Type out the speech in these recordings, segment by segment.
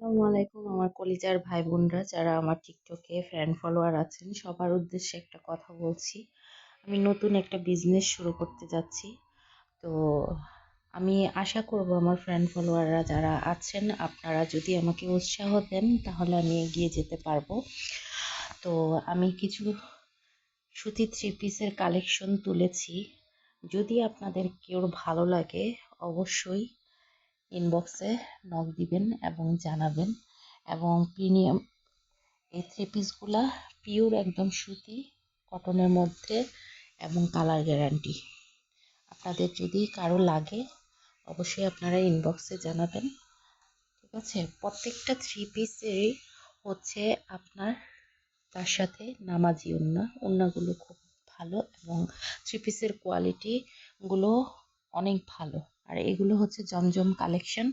আসসালামু আলাইকুম আমার কলিজার ভাই বোনরা যারা আমার টিকটকে ফ্যান ফলোয়ার আছেন সবার উদ্দেশ্যে একটা কথা বলছি। আমি নতুন একটা বিজনেস শুরু করতে যাচ্ছি। তো আমি আশা করব আমার ফ্যান ফলোয়াররা যারা আছেন আপনারা যদি আমাকে উৎসাহ দেন তাহলে আমি এগিয়ে যেতে পারবো। তো আমি কিছু সুতি থ্রি পিসের কালেকশন তুলেছি। যদি আপনাদের কেউ ভালো লাগে অবশ্যই ইনবক্সে নক দিবেন এবং জানাবেন। এবং প্রিমিয়াম এই থ্রি পিসগুলা পিওর একদম সুতি কটনের মধ্যে এবং কালার গ্যারান্টি। আপনাদের যদি কারো লাগে অবশ্যই আপনারা ইনবক্সে জানাবেন। ঠিক আছে, প্রত্যেকটা থ্রি পিসেরই হচ্ছে আপনার তার সাথে নামাজি ওড়নাগুলো খুব ভালো এবং থ্রি পিসের কোয়ালিটিগুলো অনেক ভালো। আর এগুলো হচ্ছে জমজম কালেকশন,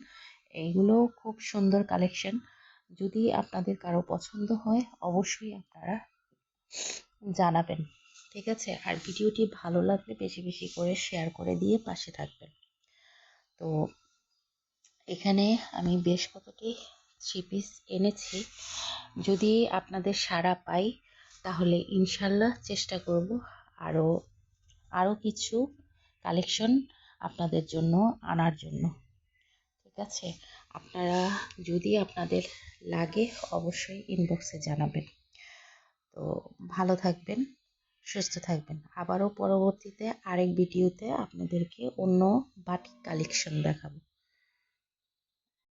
এইগুলো খুব সুন্দর কালেকশন। যদি আপনাদের কারো পছন্দ হয় অবশ্যই আপনারা জানাবেন। ঠিক আছে, আর ভিডিওটি ভালো লাগলে বেশি বেশি করে শেয়ার করে দিয়ে পাশে থাকবেন। তো এখানে আমি বেশ কতটি থ্রি পিস এনেছি। যদি আপনাদের সাড়া পাই তাহলে ইনশাল্লাহ চেষ্টা করব আরও আরও কিছু কালেকশন আপনাদের জন্য আনার জন্য। ঠিক আছে, আপনারা যদি আপনাদের লাগে অবশ্যই ইনবক্সে জানাবেন। তো ভালো থাকবেন, সুস্থ থাকবেন। আবারও পরবর্তীতে আরেক ভিডিওতে আপনাদেরকে অন্য বাটিক কালেকশন দেখাবো।